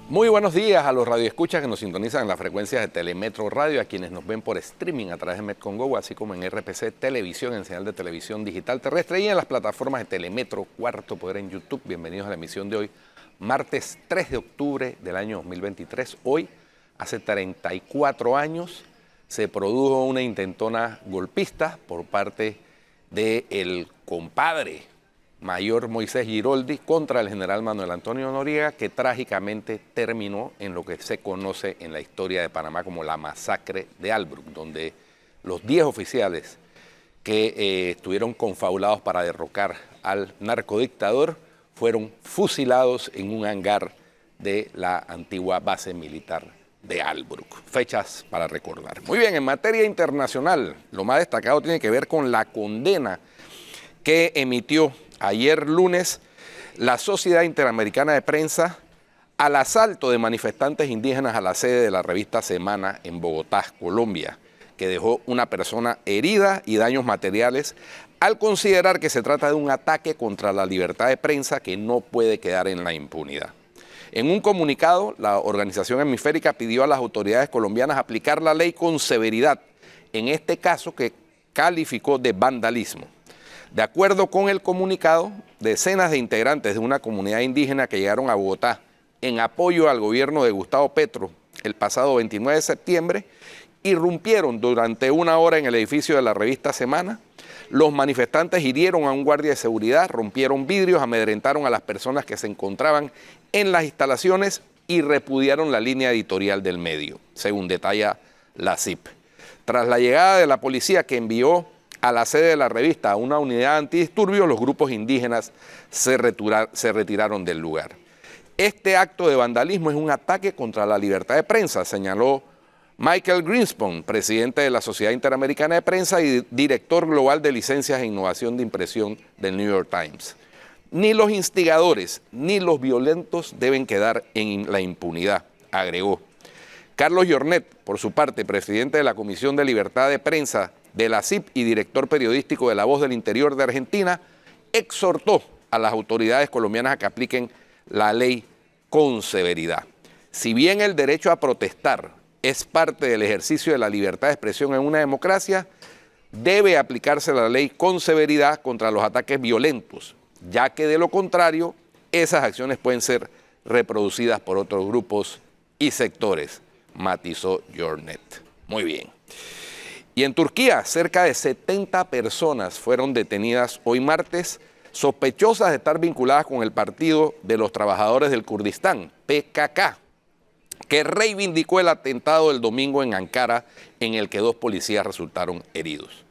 Muy buenos días a los radioescuchas que nos sintonizan en las frecuencias de Telemetro Radio, a quienes nos ven por streaming a través de Metcongo, así como en RPC Televisión, en señal de televisión digital terrestre y en las plataformas de Telemetro Cuarto Poder en YouTube. Bienvenidos a la emisión de hoy, martes 3 de octubre del año 2023. Hoy, hace 34 años, se produjo una intentona golpista por parte del compadre mayor Moisés Giroldi contra el general Manuel Antonio Noriega, que trágicamente terminó en lo que se conoce en la historia de Panamá como la masacre de Albrook, donde los 10 oficiales que estuvieron confabulados para derrocar al narcodictador fueron fusilados en un hangar de la antigua base militar de Albrook. Fechas para recordar. Muy bien, en materia internacional, lo más destacado tiene que ver con la condena que emitió ayer lunes la Sociedad Interamericana de Prensa al asalto de manifestantes indígenas a la sede de la revista Semana en Bogotá, Colombia, que dejó una persona herida y daños materiales, al considerar que se trata de un ataque contra la libertad de prensa que no puede quedar en la impunidad. En un comunicado, la organización hemisférica pidió a las autoridades colombianas aplicar la ley con severidad, en este caso que calificó de vandalismo. De acuerdo con el comunicado, decenas de integrantes de una comunidad indígena que llegaron a Bogotá en apoyo al gobierno de Gustavo Petro el pasado 29 de septiembre, irrumpieron durante una hora en el edificio de la revista Semana. Los manifestantes hirieron a un guardia de seguridad, rompieron vidrios, amedrentaron a las personas que se encontraban en las instalaciones y repudiaron la línea editorial del medio, según detalla la CIP. Tras la llegada de la policía que envió a la sede de la revista a una unidad antidisturbios, los grupos indígenas se retiraron del lugar. Este acto de vandalismo es un ataque contra la libertad de prensa, señaló Michael Greenspan, presidente de la Sociedad Interamericana de Prensa y director global de licencias e innovación de impresión del New York Times. Ni los instigadores ni los violentos deben quedar en la impunidad, agregó. Carlos Jornet, por su parte, presidente de la Comisión de Libertad de Prensa de la CIP y director periodístico de La Voz del Interior de Argentina, exhortó a las autoridades colombianas a que apliquen la ley con severidad. Si bien el derecho a protestar es parte del ejercicio de la libertad de expresión en una democracia, debe aplicarse la ley con severidad contra los ataques violentos, ya que de lo contrario, esas acciones pueden ser reproducidas por otros grupos y sectores, matizó Jornet. Muy bien. Y en Turquía, cerca de 70 personas fueron detenidas hoy martes, sospechosas de estar vinculadas con el Partido de los Trabajadores del Kurdistán, PKK, que reivindicó el atentado del domingo en Ankara, en el que 2 policías resultaron heridos.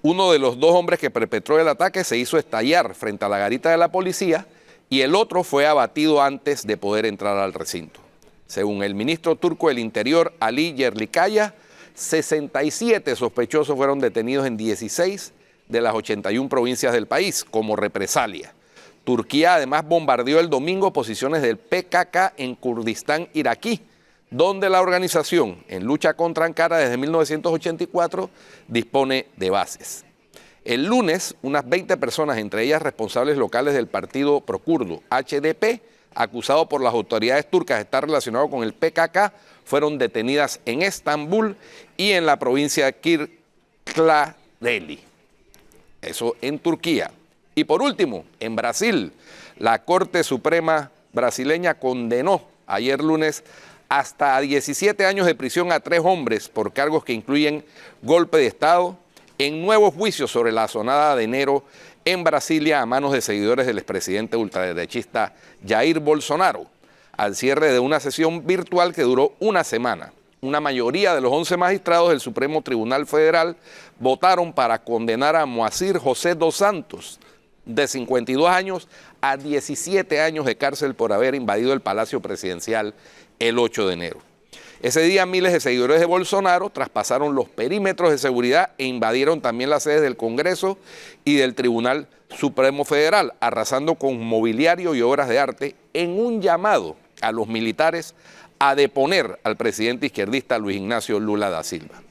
Uno de los 2 hombres que perpetró el ataque se hizo estallar frente a la garita de la policía y el otro fue abatido antes de poder entrar al recinto. Según el ministro turco del Interior, Ali Yerlikaya, 67 sospechosos fueron detenidos en 16 de las 81 provincias del país como represalia. Turquía además bombardeó el domingo posiciones del PKK en Kurdistán iraquí, donde la organización, en lucha contra Ankara desde 1984, dispone de bases. El lunes, unas 20 personas, entre ellas responsables locales del partido prokurdo HDP, acusado por las autoridades turcas de estar relacionado con el PKK, fueron detenidas en Estambul y en la provincia de Kırklareli. Eso en Turquía. Y por último, en Brasil, la Corte Suprema brasileña condenó ayer lunes hasta 17 años de prisión a 3 hombres por cargos que incluyen golpe de Estado en nuevos juicios sobre la asonada de enero en Brasilia a manos de seguidores del expresidente ultraderechista Jair Bolsonaro, al cierre de una sesión virtual que duró una semana. Una mayoría de los 11 magistrados del Supremo Tribunal Federal votaron para condenar a Moacir José dos Santos, de 52 años, a 17 años de cárcel por haber invadido el Palacio Presidencial el 8 de enero. Ese día miles de seguidores de Bolsonaro traspasaron los perímetros de seguridad e invadieron también las sedes del Congreso y del Tribunal Supremo Federal, arrasando con mobiliario y obras de arte en un llamado a los militares a deponer al presidente izquierdista Luis Ignacio Lula da Silva.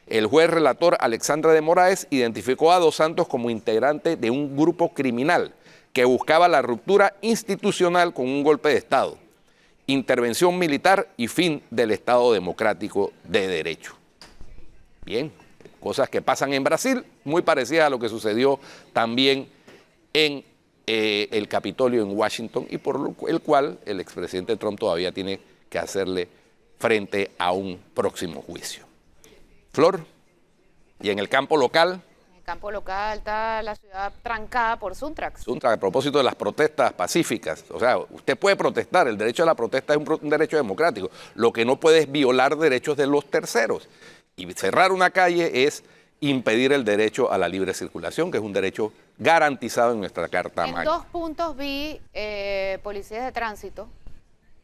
El juez relator Alexandre de Moraes identificó a Dos Santos como integrante de un grupo criminal que buscaba la ruptura institucional con un golpe de Estado intervención militar y fin del Estado democrático de derecho. Bien, cosas que pasan en Brasil, muy parecidas a lo que sucedió también en el Capitolio en Washington y por el cual el expresidente Trump todavía tiene que hacerle frente a un próximo juicio. Flor, y en el campo local... En el campo local está la ciudad trancada por Suntrax. Suntrax, a propósito de las protestas pacíficas, o sea, usted puede protestar, el derecho a la protesta es un derecho democrático, lo que no puede es violar derechos de los terceros. Y cerrar una calle es impedir el derecho a la libre circulación, que es un derecho garantizado en nuestra Carta Magna. En 2 puntos vi policías de tránsito,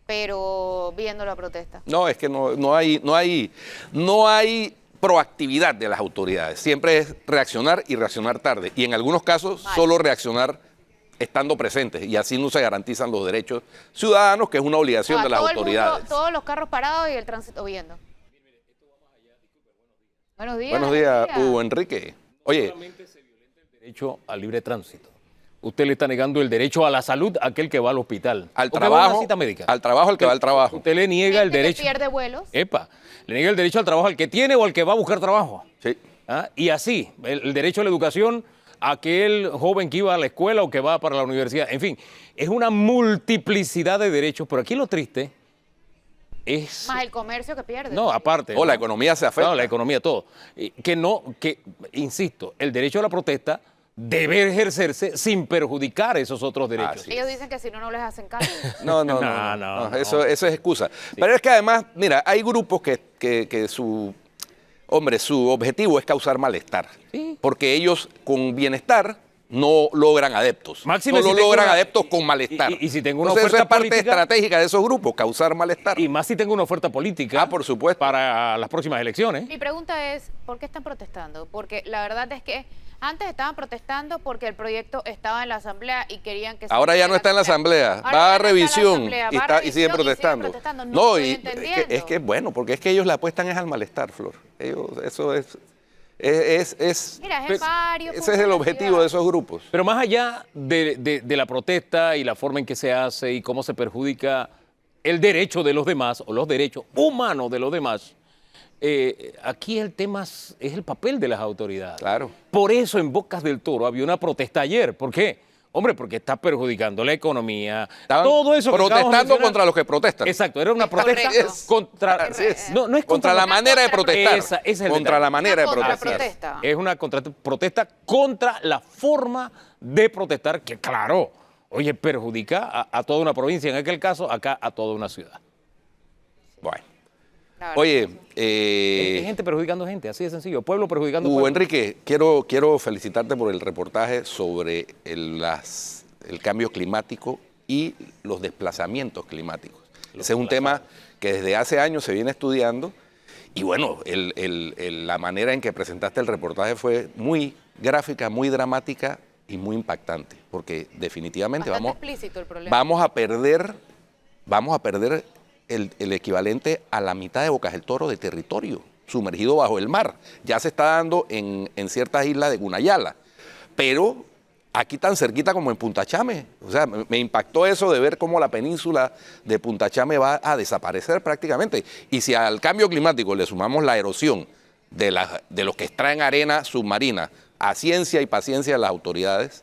pero viendo la protesta. No, es que no hay proactividad de las autoridades. Siempre es reaccionar y reaccionar tarde. Y en algunos casos solo reaccionar estando presentes. Y así no se garantizan los derechos ciudadanos, que es una obligación de las autoridades. Todos los carros parados y el tránsito viendo. Buenos días. Buenos días, Hugo Enrique. Oye, solamente se violenta el derecho al libre tránsito. Usted le está negando el derecho a la salud a aquel que va al hospital. al trabajo, una cita médica. al trabajo al que va al trabajo. Usted le niega el Gente que derecho. pierde vuelos. Epa, le niega el derecho al trabajo al que tiene o al que va a buscar trabajo. Sí. ¿Ah? Y así, el derecho a la educación a aquel joven que iba a la escuela o que va para la universidad. En fin, es una multiplicidad de derechos, pero aquí lo triste es... Más el comercio que pierde. No, aparte. O la economía se afecta. No, la economía, todo. Insisto, el derecho a la protesta debe ejercerse sin perjudicar esos otros derechos. sí. Ellos dicen que si no, no les hacen caso. No, eso es excusa. Pero es que además, mira, hay grupos que su objetivo es causar malestar. Sí. Porque ellos con bienestar no logran adeptos. Máxime Solo si tengo logran una- adeptos con malestar. y si tengo una Entonces, oferta esa es parte política- estratégica de esos grupos, causar malestar. Y más si tengo una oferta política. Por supuesto. Para las próximas elecciones. Mi pregunta es, ¿por qué están protestando? Porque la verdad es que antes estaban protestando porque el proyecto estaba en la asamblea y querían que... Ahora ya no está en la asamblea, Ahora va ya a no está en la revisión asamblea, y, va a y revisión siguen protestando. No estoy es entendiendo. que bueno, porque es que ellos le apuestan es al malestar, Flor. Eso es Mira, es en varios ese puntos es de el la objetivo ciudad. de esos grupos. Pero más allá de la protesta y la forma en que se hace y cómo se perjudica el derecho de los demás o los derechos humanos de los demás, aquí el tema es el papel de las autoridades. Claro. Por eso en Bocas del Toro había una protesta ayer. ¿Por qué? Hombre, porque está perjudicando la economía. Estaban todo eso que acabamos de protestando mencionar. contra los que protestan. Exacto, era una Es protesta correcto. contra... Así es. No es Contra la manera de protestar. Ese es el contra detalle. la manera de Una protestar. contraprotesta. Es una protesta contra la forma de protestar que, claro, oye, perjudica a toda una provincia, en aquel caso, acá a toda una ciudad. Bueno. La verdad. Oye, Es gente perjudicando gente, así de sencillo. Pueblo perjudicando Hugo pueblo. Enrique, quiero felicitarte por el reportaje sobre el cambio climático y los desplazamientos climáticos. Ese es un tema que desde hace años se viene estudiando y bueno, la manera en que presentaste el reportaje fue muy gráfica, muy dramática y muy impactante, porque definitivamente Bastante explícito el problema. vamos a perder el equivalente a la mitad de Bocas del Toro de territorio sumergido bajo el mar. Ya se está dando en ciertas islas de Gunayala, pero aquí tan cerquita como en Punta Chame. O sea, me impactó eso de ver cómo la península de Punta Chame va a desaparecer prácticamente. Y si al cambio climático le sumamos la erosión de los que extraen arena submarina, a ciencia y paciencia de las autoridades,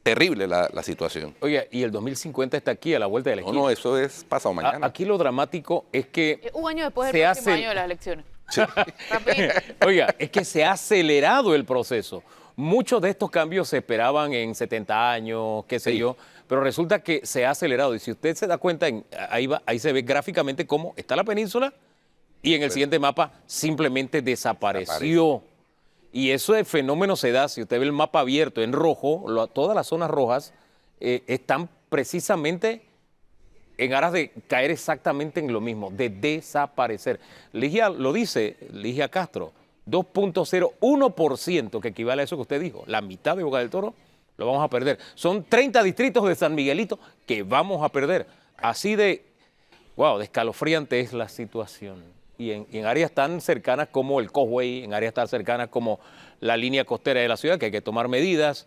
terrible la situación. Oye, y el 2050 está aquí a la vuelta de la esquina. No, eso es pasado mañana. Aquí lo dramático es que... Un año después se del próximo hace- año de las elecciones. Sí. Rapidito. Oiga, es que se ha acelerado el proceso. Muchos de estos cambios se esperaban en 70 años, qué sé Sí. yo, pero resulta que se ha acelerado. Y si usted se da cuenta, ahí se ve gráficamente cómo está la península y en el siguiente mapa simplemente desapareció. Y ese fenómeno se da, si usted ve el mapa abierto en rojo, todas las zonas rojas están precisamente en aras de caer exactamente en lo mismo, de desaparecer. Ligia lo dice, Ligia Castro, 2.01%, que equivale a eso que usted dijo, la mitad de Boca del Toro lo vamos a perder. Son 30 distritos de San Miguelito que vamos a perder. Así de, wow, de escalofriante es la situación. Y en áreas tan cercanas como el Causeway, en áreas tan cercanas como la línea costera de la ciudad, que hay que tomar medidas.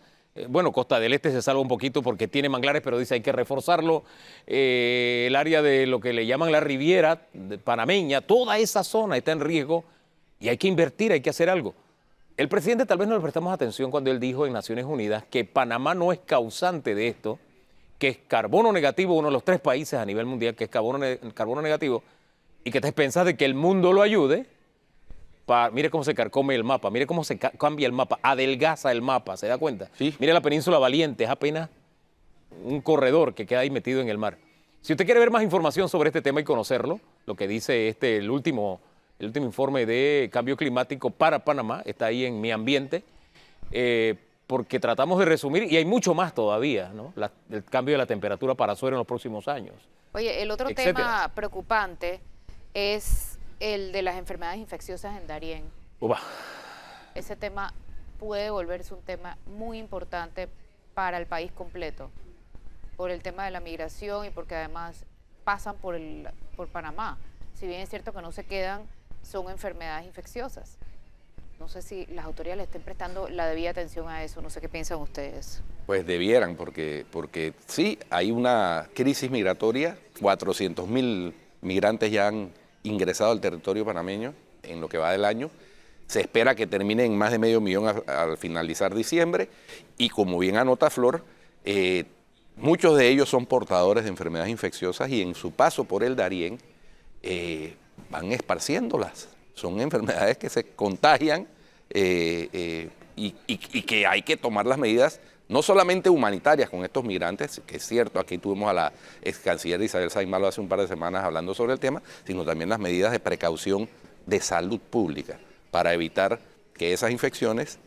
Bueno, Costa del Este se salva un poquito porque tiene manglares, pero dice hay que reforzarlo. El área de lo que le llaman la Riviera panameña, toda esa zona está en riesgo y hay que invertir, hay que hacer algo. El presidente tal vez no le prestamos atención cuando él dijo en Naciones Unidas que Panamá no es causante de esto, que es carbono negativo, uno de los 3 países a nivel mundial que es carbono negativo, y que te pensás de que el mundo lo ayude. Mire cómo se carcome el mapa, mire cómo se cambia el mapa, adelgaza el mapa, ¿se da cuenta? Sí. Mire la península Valiente, es apenas un corredor que queda ahí metido en el mar. Si usted quiere ver más información sobre este tema y conocerlo, lo que dice el último informe de cambio climático para Panamá, está ahí en Mi Ambiente, porque tratamos de resumir, y hay mucho más todavía, ¿no? El cambio de la temperatura para Azuero en los próximos años. Oye, el otro etcétera. tema preocupante es el de las enfermedades infecciosas en Darién. Uba. Ese tema puede volverse un tema muy importante para el país completo, por el tema de la migración y porque además pasan por Panamá. Si bien es cierto que no se quedan, son enfermedades infecciosas. No sé si las autoridades le estén prestando la debida atención a eso, no sé qué piensan ustedes. Pues debieran, porque sí, hay una crisis migratoria, 400.000 migrantes ya han ingresado al territorio panameño en lo que va del año. Se espera que termine en más de 500.000 al finalizar diciembre, y como bien anota Flor, muchos de ellos son portadores de enfermedades infecciosas y en su paso por el Darién van esparciéndolas. Son enfermedades que se contagian y que hay que tomar las medidas no solamente humanitarias con estos migrantes, que es cierto, aquí tuvimos a la ex canciller Isabel Sainz Malo hace un par de semanas hablando sobre el tema, sino también las medidas de precaución de salud pública para evitar que esas infecciones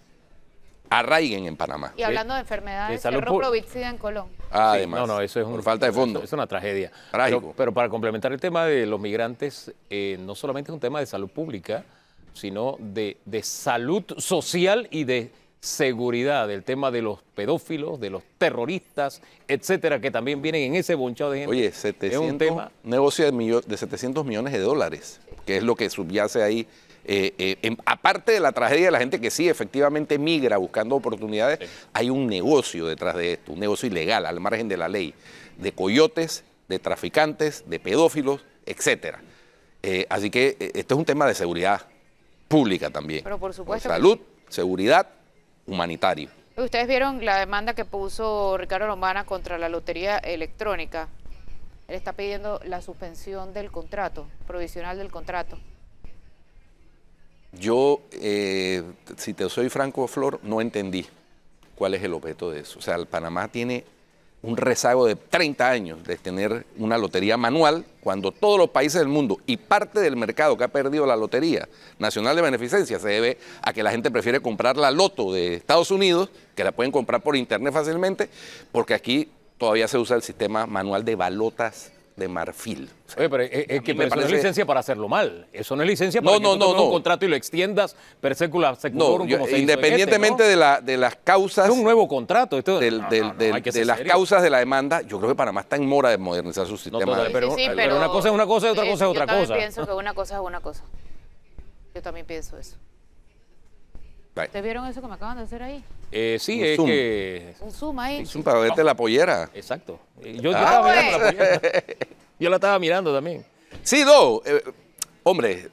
arraiguen en Panamá. Y hablando de enfermedades, salud cerró Provicida en Colón. Además, no, eso es por falta de fondos. Es una tragedia. Trágico. Pero para complementar el tema de los migrantes, no solamente es un tema de salud pública, sino de salud social y de seguridad, el tema de los pedófilos, de los terroristas, etcétera, que también vienen en ese bonchado de gente. Oye, es un tema negocio de 700 millones de dólares, que es lo que subyace ahí. Aparte de la tragedia de la gente que sí efectivamente migra buscando oportunidades, hay un negocio detrás de esto, un negocio ilegal al margen de la ley, de coyotes, de traficantes, de pedófilos, etcétera. Así que esto es un tema de seguridad pública también. Pero por supuesto. Salud, seguridad, humanitario. Ustedes vieron la demanda que puso Ricardo Lombana contra la lotería electrónica. Él está pidiendo la suspensión del contrato, provisional del contrato. Yo, si te soy franco, Flor, no entendí cuál es el objeto de eso. O sea, el Panamá tiene un rezago de 30 años de tener una lotería manual, cuando todos los países del mundo y parte del mercado que ha perdido la Lotería Nacional de Beneficencia se debe a que la gente prefiere comprar la Loto de Estados Unidos, que la pueden comprar por internet fácilmente, porque aquí todavía se usa el sistema manual de balotas de marfil. O sea, oye, pero es que eso no es licencia para hacerlo mal. Eso no es licencia No, para que no, tú no, tomes no. un contrato y lo extiendas per secula no, seculorum, como se hizo independientemente en este, ¿no? de las causas, Es un nuevo contrato. Esto, de las causas de la demanda, yo creo que Panamá está en mora de modernizar su sistema. total, pero- Sí, pero una cosa es una cosa y otra cosa es otra Yo también cosa. pienso que una cosa es una cosa. Yo también pienso eso. Right. ¿Ustedes vieron eso que me acaban de hacer ahí? Sí, Un es zoom. que... Un zoom ahí. Es un para verte la pollera. Exacto. Yo estaba mirando la pollera. Yo la estaba mirando también. Sí, no, hombre,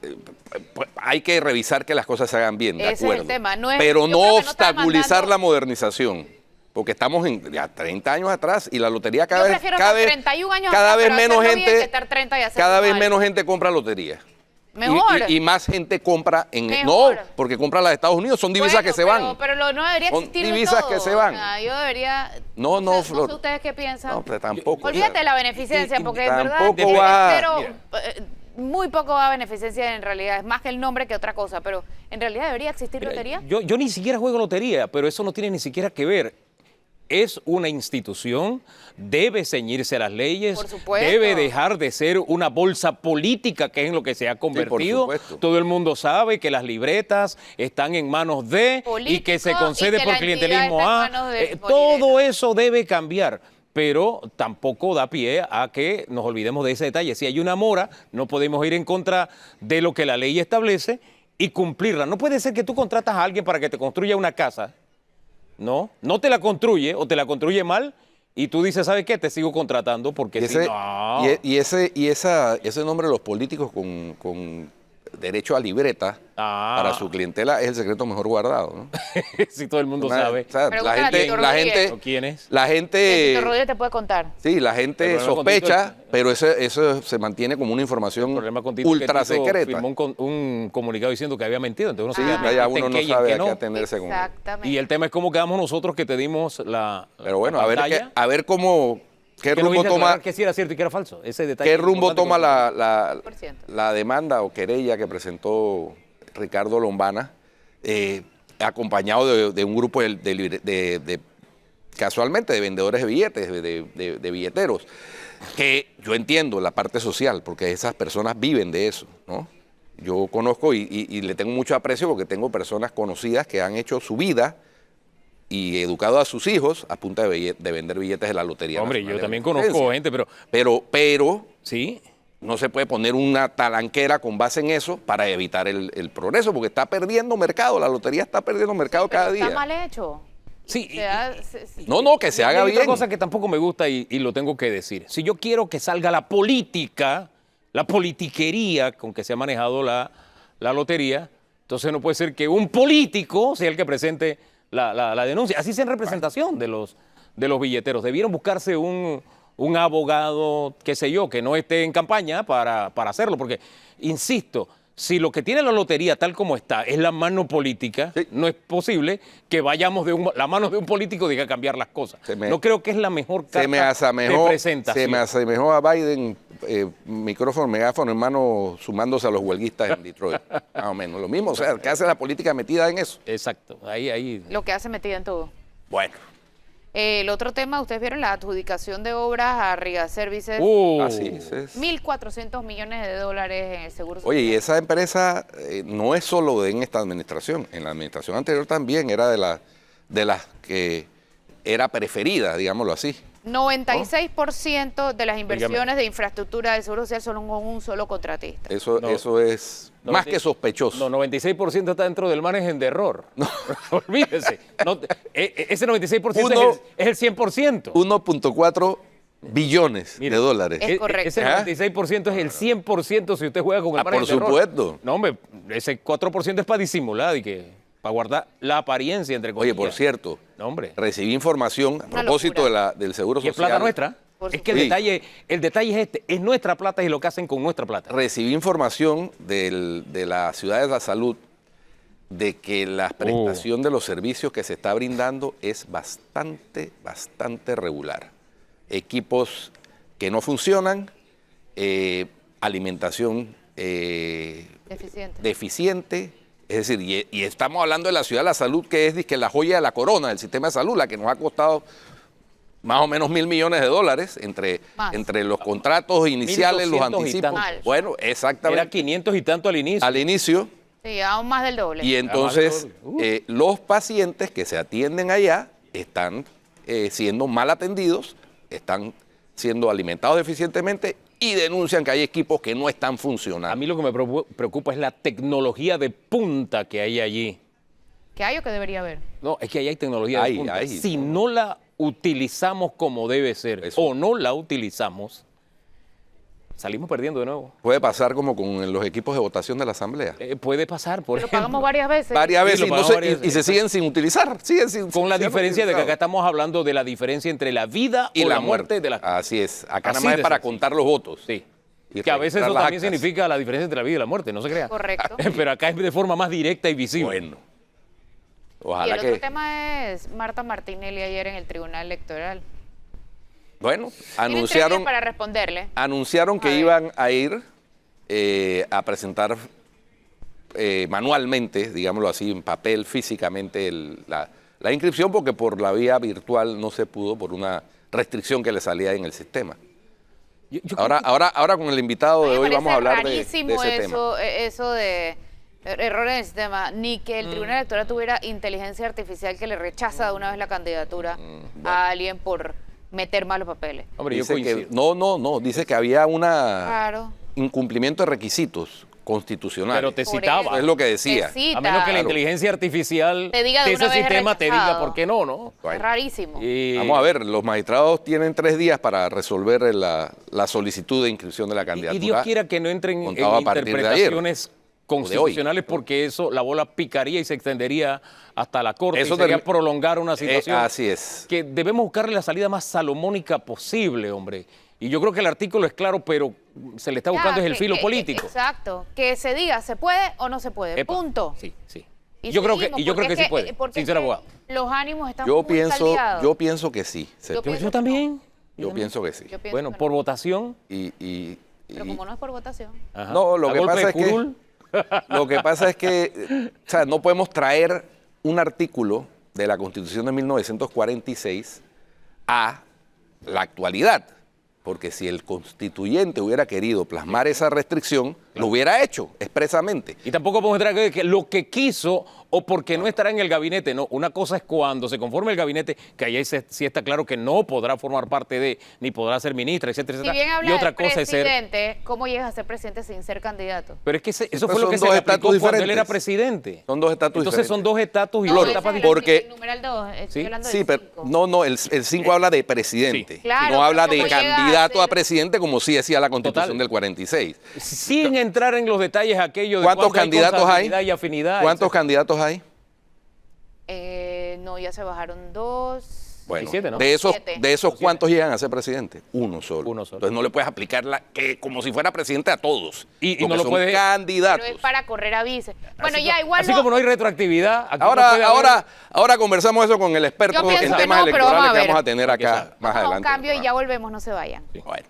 pues hay que revisar que las cosas se hagan bien, de Ese es acuerdo. el tema, no es- pero yo no creo que no está obstaculizar demandando- la modernización, porque estamos en ya 30 años atrás y la lotería cada Yo vez prefiero cada estar vez 31 años cada atrás, vez pero menos hacerlo bien gente que estar 30 y hacerlo cada vez mal. menos gente compra lotería. Mejor. Y más gente compra en Mejor. no, porque compra las de Estados Unidos, son divisas Bueno, que se van. Pero no debería Son existir de divisas todo. que se van. O sea, yo debería... No, sé, Flor. No sé ustedes qué piensan. No, pero tampoco. Olvídate de la beneficencia, porque en verdad tampoco tiene va- cero, Mira. muy poco va a beneficencia en realidad. Es más que el nombre que otra cosa, pero en realidad debería existir lotería. Yo ni siquiera juego lotería, pero eso no tiene ni siquiera que ver. Es una institución, debe ceñirse a las leyes, Por supuesto. debe dejar de ser una bolsa política, que es en lo que se ha convertido. supuesto. Todo el mundo sabe que las libretas están en manos de y que se Políticos concede y que por la entidad clientelismo está a. en manos del Todo político. eso debe cambiar. Pero tampoco da pie a que nos olvidemos de ese detalle. Si hay una mora, no podemos ir en contra de lo que la ley establece y cumplirla. No puede ser que tú contratas a alguien para que te construya una casa no te la construye o te la construye mal y tú dices, ¿sabes qué? Te sigo contratando porque Y si no... ese nombre de los políticos con derecho a libreta para su clientela es el secreto mejor guardado, ¿no? si todo el mundo O sabe. sea, Pregúntale a Tito la Rodríguez. gente, ¿O quién es? la Tito gente, Rodríguez te puede contar. sí, la gente El problema con sospecha, Tito pero eso se mantiene como una información El problema con Tito es que ultra Tito secreta. firmó un comunicado diciendo que había mentido, entonces Sí, uno se queda ya en uno no qué y en sabe qué a qué atenerse con él. Exactamente. Y el tema es cómo quedamos nosotros que te dimos la Pero bueno, la a ver, pantalla. a ver cómo, qué Que no rumbo viniste a toma, aclarar que sí era cierto y que era falso. Ese detalle qué es rumbo importante toma porque- la demanda o querella que presentó Ricardo Lombana, acompañado de un grupo casualmente de vendedores de billetes, de billeteros, que yo entiendo la parte social, porque esas personas viven de eso, ¿no? Yo conozco y le tengo mucho aprecio porque tengo personas conocidas que han hecho su vida y educado a sus hijos a punta de vender billetes de la Lotería Hombre, Nacional yo de también Beneficencia. conozco gente, pero Pero sí, no se puede poner una talanquera con base en eso para evitar el progreso, porque está perdiendo mercado, la lotería está perdiendo mercado Pero cada día. está mal hecho. sí. No, que se Y haga hay bien. otra cosa que tampoco me gusta y lo tengo que decir. Si yo quiero que salga la política, la politiquería con que se ha manejado la lotería, entonces no puede ser que un político sea el que presente la denuncia. Así sea en representación de los billeteros. Debieron buscarse un abogado, qué sé yo, que no esté en campaña para hacerlo. Porque, insisto, si lo que tiene la lotería tal como está es la mano política, Sí. no es posible que vayamos la mano de un político diga cambiar las cosas. No creo que es la mejor carta Se me de asemejó, presentación. se me asemejó a Biden, micrófono, megáfono en mano, sumándose a los huelguistas en Detroit. Más o menos lo mismo. O sea, ¿qué hace la política metida en eso? Exacto, ahí. Lo que hace metida en todo. Bueno, El otro tema, ustedes vieron la adjudicación de obras a Riga Services. así es. 1.400 millones de dólares en el Seguro Social. Oye, y esa empresa no es solo en esta administración. En la administración anterior también era de las que era preferida, digámoslo así. 96% de las inversiones de infraestructura del Seguro Social son con un solo contratista. Eso es No, más sí. que sospechoso. No, 96% está dentro del margen de error. No. Olvídese. Ese 96% es el 100%. 1.4 billones Mire, de dólares. Es correcto. Ese 96% es el 100% si usted juega con el margen por de error. supuesto. No, hombre, ese 4% es para disimular y para guardar la apariencia, entre comillas. Oye, por cierto, No, hombre. recibí información a Una propósito locura. del Seguro ¿Y es Social. plata nuestra? Por Es que el supuesto. detalle es este, es nuestra plata y lo que hacen con nuestra plata. Recibí información de la Ciudad de la Salud de que la prestación de los servicios que se está brindando es bastante regular. Equipos que no funcionan, alimentación deficiente. Es decir, y estamos hablando de la Ciudad de la Salud, que es dizque la joya de la corona del sistema de salud, la que nos ha costado más o menos $1.000 millones Más. entre los contratos iniciales, los 1.200 y anticipos. tantos. Bueno, Era exactamente. 500 y tanto al inicio. Al inicio, Sí, aún más del doble. y entonces los pacientes que se atienden allá están siendo mal atendidos, están siendo alimentados deficientemente y denuncian que hay equipos que no están funcionando. A mí lo que me preocupa es la tecnología de punta que hay allí. ¿Qué hay o que debería haber? No, es que ahí hay tecnología de punta. Hay. Si no la utilizamos como debe ser Eso. o no la utilizamos, salimos perdiendo de nuevo. Puede pasar como con los equipos de votación de la Asamblea. Puede pasar, por Lo ejemplo. pagamos varias veces. Varias veces, lo y, no pagamos se- varias y veces. se siguen sin utilizar. Con la diferencia de que acá acá estamos hablando de la diferencia entre la vida y o la la muerte de la... Así es. Acá Así nada más de es para sencillo. contar los votos. Sí. Y Que a veces registrar eso las también actas. significa la diferencia entre la vida y la muerte, no se crea. Correcto. Pero acá es de forma más directa y visible. Bueno. Y Ojalá el otro que. tema es Marta Martinelli ayer en el Tribunal Electoral. Bueno, Tienen 3 días anunciaron. para responderle. Anunciaron que A ver. iban a ir a presentar manualmente, digámoslo así, en papel, físicamente, la inscripción, porque por la vía virtual no se pudo por una restricción que le salía en el sistema. Yo Ahora con el invitado de Me hoy parece vamos a hablar de rarísimo ese tema. eso de errores en el sistema, ni que Mm. el Tribunal Electoral tuviera inteligencia artificial que le rechaza de una vez la candidatura Mm, a alguien por meter malos papeles. Hombre, yo Dice coincido. que, no, dice que había una Claro. incumplimiento de requisitos constitucionales. Pero te Por citaba. eso. Es lo que decía. Te cita. A menos que la Claro. inteligencia artificial Te diga de de una ese vez sistema te diga rechazado. por qué no, ¿no? Es rarísimo. Y- Vamos a ver, los magistrados tienen 3 días para resolver la solicitud de inscripción de la candidatura. Y Dios quiera que no entren en contado a partir de ayer, interpretaciones o de hoy. constitucionales, porque eso, la bola picaría y se extendería hasta la Corte. Eso Y sería termi- prolongar una situación. Así es. Que debemos buscarle la salida más salomónica posible, hombre. Y yo creo que el artículo es claro, pero se le está Ya, buscando es el que- filo que- político. Exacto. Que se diga, ¿se puede o no se puede? Epa, Punto. Sí, sí. Y Yo creo seguimos, que porque es sí puede, porque sin es ser que abogado. Los ánimos están Yo muy pienso, caldeados. yo pienso que sí. Yo pienso Yo que también. Yo pienso que sí. Yo pienso Bueno, que por no. votación. Pero como no es por votación. Ajá. No, lo A que golpe pasa de es que- curul. Lo que pasa es que, o sea, no podemos traer un artículo de la Constitución de 1946 a la actualidad, porque si el constituyente hubiera querido plasmar esa restricción, lo hubiera hecho expresamente. Y tampoco podemos entrar que lo que quiso o porque no estará en el gabinete. No, una cosa es cuando se conforme el gabinete, que ahí sí está claro que no podrá formar parte de, ni podrá ser ministra, etcétera, Si etcétera. bien habla Y otra de cosa es ser. presidente, ¿cómo llegas a ser presidente sin ser candidato? Pero es que eso Pero fue lo son que se dos le aplicó estatus cuando él diferentes. era presidente. Son dos estatus Entonces son diferentes. dos estatus y Claro, dos etapas ese es diferentes. porque- el numeral 2, estoy Sí. hablando Sí, del pero cinco. no, el 5 habla de presidente. Sí. Claro, No habla pero de ¿cómo llega a candidato a ser? presidente como sí decía la Constitución Total. del 46. Sin entrar en los detalles aquello de ¿Cuántos cuándo hay candidatos hay? consanguinidad y afinidad. ¿Cuántos etcétera. candidatos hay? No, ya se bajaron 2. Bueno, 17, ¿no? de esos, 7. de esos ¿cuántos llegan a ser presidente? Uno solo. Uno solo. Entonces no le puedes aplicar como si fuera presidente a todos. Y no porque lo son puede- Pero candidatos. es para correr a vice. Bueno, Así ya co- igual Así no- como no hay retroactividad. aquí no Ahora, puede haber- ahora conversamos eso con el experto Yo pienso en que temas no, pero electorales vamos a que ver. vamos a tener Porque acá sabe. más vamos a un adelante. cambio y ya volvemos, no se vayan. Bueno.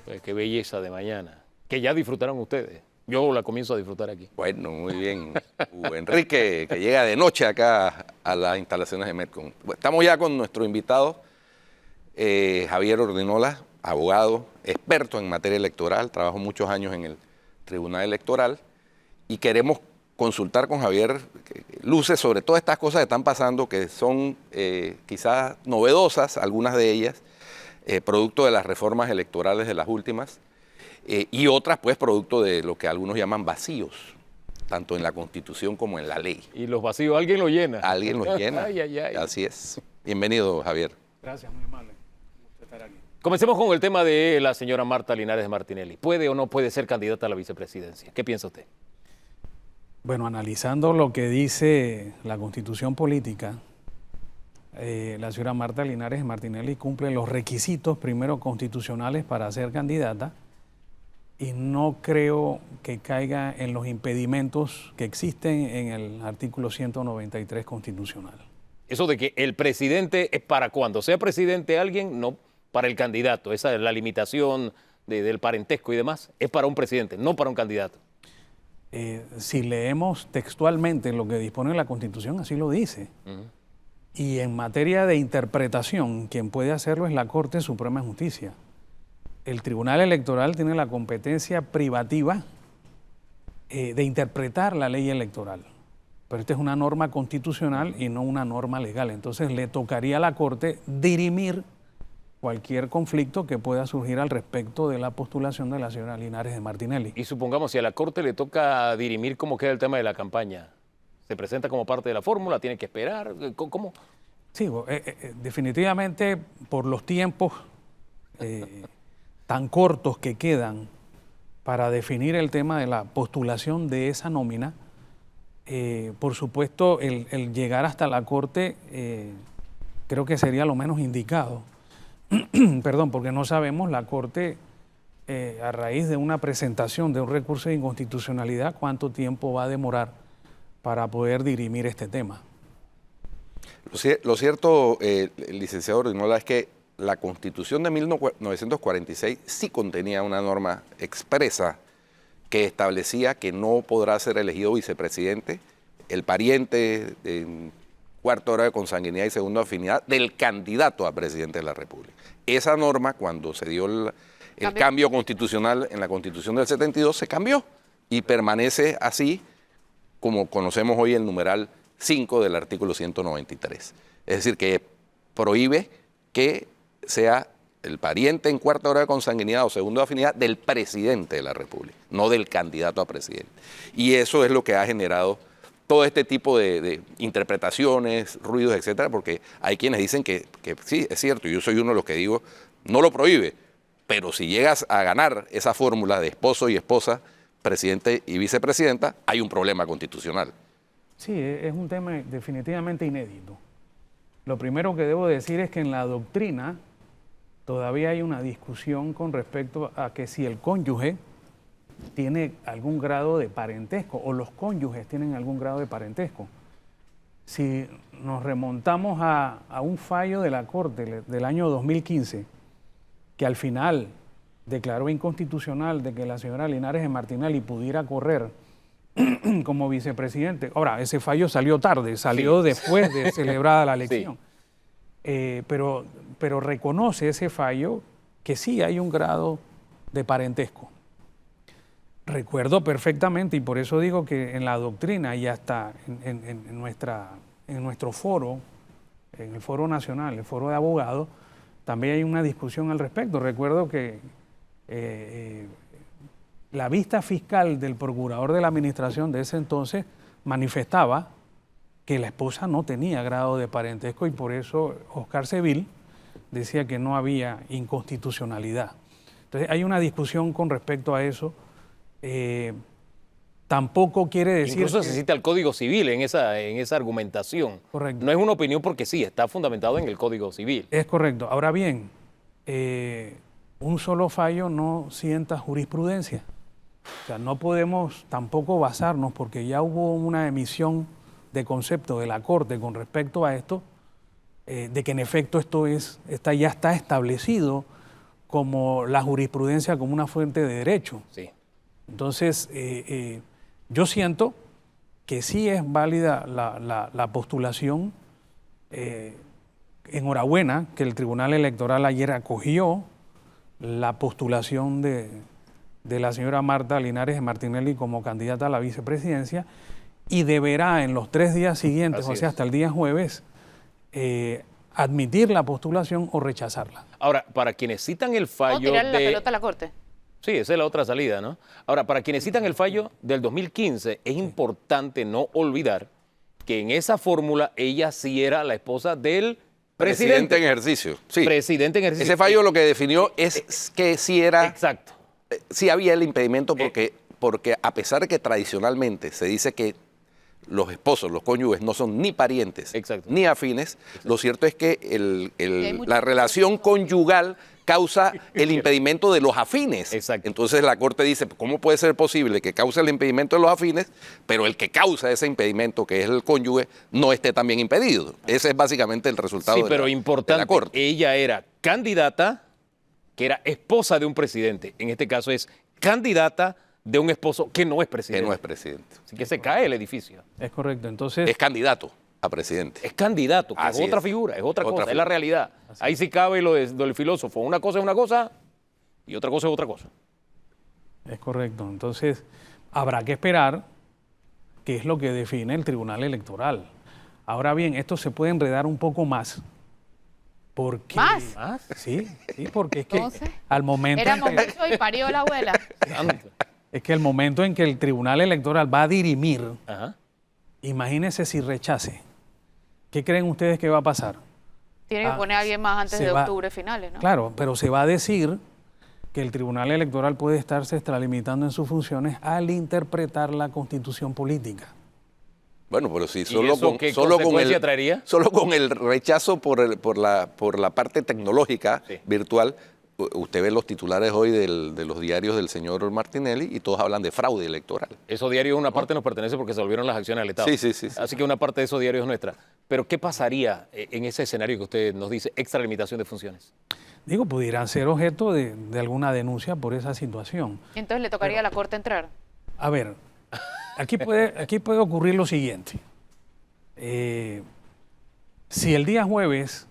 Pues qué belleza de mañana. Que ya disfrutaron ustedes. Yo la comienzo a disfrutar aquí. Bueno, muy bien. Enrique, que llega de noche acá a las instalaciones de Metcon. Estamos ya con nuestro invitado, Javier Ordinola, abogado, experto en materia electoral, trabajó muchos años en el Tribunal Electoral y queremos consultar con Javier luces sobre todas estas cosas que están pasando, que son quizás novedosas, algunas de ellas, producto de las reformas electorales de las últimas, y otras pues producto de lo que algunos llaman vacíos, tanto en la Constitución como en la ley. Y los vacíos, alguien lo llena. Alguien los llena. Ay, ay, ay. Así es. Bienvenido, Javier. Gracias, muy amable. Un gusto estar aquí. Comencemos con el tema de la señora Marta Linares de Martinelli. ¿Puede o no puede ser candidata a la vicepresidencia? ¿Qué piensa usted? Bueno, analizando lo que dice la Constitución política, la señora Marta Linares Martinelli cumple los requisitos primero constitucionales para ser candidata y no creo que caiga en los impedimentos que existen en el artículo 193 constitucional. Eso de que el presidente es para cuando sea presidente alguien, no para el candidato. Esa es la limitación del parentesco y demás. Es para un presidente, no para un candidato. Si leemos textualmente lo que dispone la Constitución, así lo dice. Y en materia de interpretación, quien puede hacerlo es la Corte Suprema de Justicia. El Tribunal Electoral tiene la competencia privativa de interpretar la ley electoral. Pero esta es una norma constitucional y no una norma legal. Entonces le tocaría a la Corte dirimir cualquier conflicto que pueda surgir al respecto de la postulación de la señora Linares de Martinelli. Y supongamos, si a la Corte le toca dirimir cómo queda el tema de la campaña, ¿se presenta como parte de la fórmula? ¿Tiene que esperar? ¿Cómo? Sí, definitivamente por los tiempos tan cortos que quedan para definir el tema de la postulación de esa nómina, por supuesto el llegar hasta la Corte creo que sería lo menos indicado. Perdón, porque no sabemos la Corte, a raíz de una presentación de un recurso de inconstitucionalidad, cuánto tiempo va a demorar para poder dirimir este tema. Lo cierto, licenciado Ordinola, es que la Constitución de 1946 sí contenía una norma expresa que establecía que no podrá ser elegido vicepresidente el pariente en cuarto grado de consanguinidad y segunda afinidad del candidato a presidente de la República. Esa norma, cuando se dio el cambio constitucional en la Constitución del 72, se cambió y permanece así como conocemos hoy el numeral 5 del artículo 193. Es decir, que prohíbe que sea el pariente en cuarta hora de consanguinidad o segunda afinidad del presidente de la República, no del candidato a presidente. Y eso es lo que ha generado todo este tipo de interpretaciones, ruidos, etcétera, porque hay quienes dicen que sí, es cierto, yo soy uno de los que digo, no lo prohíbe, pero si llegas a ganar esa fórmula de esposo y esposa, presidente y vicepresidenta, hay un problema constitucional. Sí, es un tema definitivamente inédito. Lo primero que debo decir es que en la doctrina todavía hay una discusión con respecto a que si el cónyuge tiene algún grado de parentesco o los cónyuges tienen algún grado de parentesco. Si nos remontamos a un fallo de la Corte del año 2015, que al final declaró inconstitucional de que la señora Linares de Martinelli pudiera correr como vicepresidente. Ahora, ese fallo salió tarde, salió después de celebrada la elección. Sí. Pero reconoce ese fallo que sí hay un grado de parentesco. Recuerdo perfectamente, y por eso digo que en la doctrina y hasta en nuestro foro, en el foro nacional, el foro de abogados, también hay una discusión al respecto. Recuerdo que la vista fiscal del procurador de la administración de ese entonces manifestaba que la esposa no tenía grado de parentesco y por eso Oscar Seville decía que no había inconstitucionalidad. Entonces hay una discusión con respecto a eso. Tampoco quiere decir incluso se cita el Código Civil en esa argumentación. Correcto. No es una opinión porque sí, está fundamentado en el Código Civil. Es correcto. Ahora bien, un solo fallo no sienta jurisprudencia. O sea, no podemos tampoco basarnos, porque ya hubo una emisión de concepto de la Corte con respecto a esto, de que en efecto ya está establecido como la jurisprudencia como una fuente de derecho. Sí. Entonces, yo siento que sí es válida la postulación. Enhorabuena que el Tribunal Electoral ayer acogió la postulación de la señora Marta Linares de Martinelli como candidata a la vicepresidencia y deberá en los 3 días siguientes, o sea, hasta el día jueves, admitir la postulación o rechazarla. Ahora, para quienes citan el fallo tirar la pelota a la Corte. Sí, esa es la otra salida, ¿no? Ahora, para quienes citan el fallo del 2015, es importante no olvidar que en esa fórmula ella sí era la esposa del presidente en ejercicio. Sí. Presidente en ejercicio. Ese fallo lo que definió es que sí era... Exacto. Sí había el impedimento porque a pesar de que tradicionalmente se dice que los esposos, los cónyuges, no son ni parientes ni afines, lo cierto es que la relación conyugal causa el impedimento de los afines. Exacto. Entonces la Corte dice, ¿cómo puede ser posible que cause el impedimento de los afines, pero el que causa ese impedimento, que es el cónyuge, no esté también impedido? Ese es básicamente el resultado pero importante, de la Corte. Ella era candidata, que era esposa de un presidente. En este caso es candidata de un esposo que no es presidente. Que no es presidente. Así que se cae el edificio. Es correcto. Entonces, es candidato a presidente. Es candidato, que es otra figura, es otra cosa, es la realidad. Ahí sí cabe lo del filósofo. Una cosa es una cosa y otra cosa es otra cosa. Es correcto. Entonces, habrá que esperar qué es lo que define el Tribunal Electoral. Ahora bien, esto se puede enredar un poco más. Porque, ¿Más? Sí, porque es que Entonces, al momento... éramos muchos y parió la abuela. Es que el momento en que el Tribunal Electoral va a dirimir, Ajá. Imagínense si rechace. ¿Qué creen ustedes que va a pasar? Tiene que poner a alguien más antes de octubre finales, ¿no? Claro, pero se va a decir que el Tribunal Electoral puede estarse extralimitando en sus funciones al interpretar la Constitución política. Bueno, pero si ¿qué consecuencia traería? Solo con el rechazo por la parte tecnológica virtual, usted ve los titulares hoy de los diarios del señor Martinelli y todos hablan de fraude electoral. Esos diarios una parte nos pertenece porque se volvieron las acciones del Estado. Sí. Así que una parte de esos diarios es nuestra. Pero ¿qué pasaría en ese escenario que usted nos dice, extralimitación de funciones? Digo, pudieran ser objeto de alguna denuncia por esa situación. Entonces le tocaría a la Corte entrar. A ver, aquí puede ocurrir lo siguiente. Si el día jueves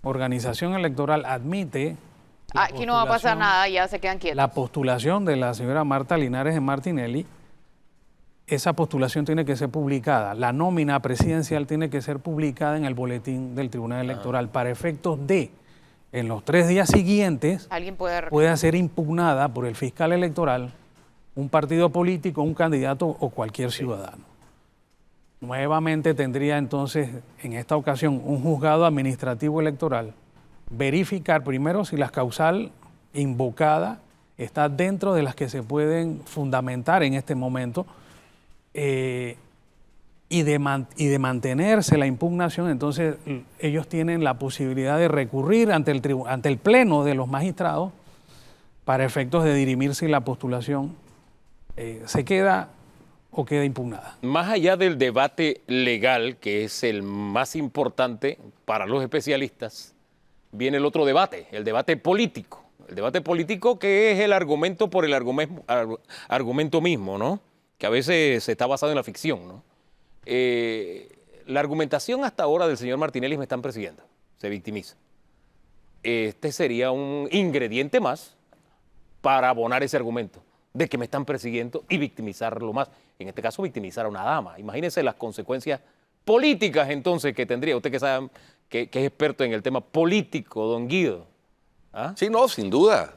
Organización Electoral admite... Aquí no va a pasar nada, ya se quedan quietos. La postulación de la señora Marta Linares de Martinelli, esa postulación tiene que ser publicada. La nómina presidencial tiene que ser publicada en el boletín del Tribunal Electoral para efectos de, en los 3 días siguientes, Alguien puede puede ser impugnada por el fiscal electoral un partido político, un candidato o cualquier ciudadano. Nuevamente tendría entonces, en esta ocasión, un juzgado administrativo electoral verificar primero si la causal invocada está dentro de las que se pueden fundamentar en este momento y de mantenerse la impugnación, entonces ellos tienen la posibilidad de recurrir ante el pleno de los magistrados para efectos de dirimir si la postulación se queda o queda impugnada. Más allá del debate legal, que es el más importante para los especialistas, viene el otro debate, el debate político. El debate político que es el argumento por el argumento mismo, ¿no? Que a veces está basado en la ficción, ¿no? La argumentación hasta ahora del señor Martinelli: me están persiguiendo, se victimiza. Este sería un ingrediente más para abonar ese argumento de que me están persiguiendo y victimizarlo más. En este caso, victimizar a una dama. Imagínense las consecuencias políticas entonces que tendría. Usted que sabe que es experto en el tema político, don Guido. ¿Ah? Sí, no, sin duda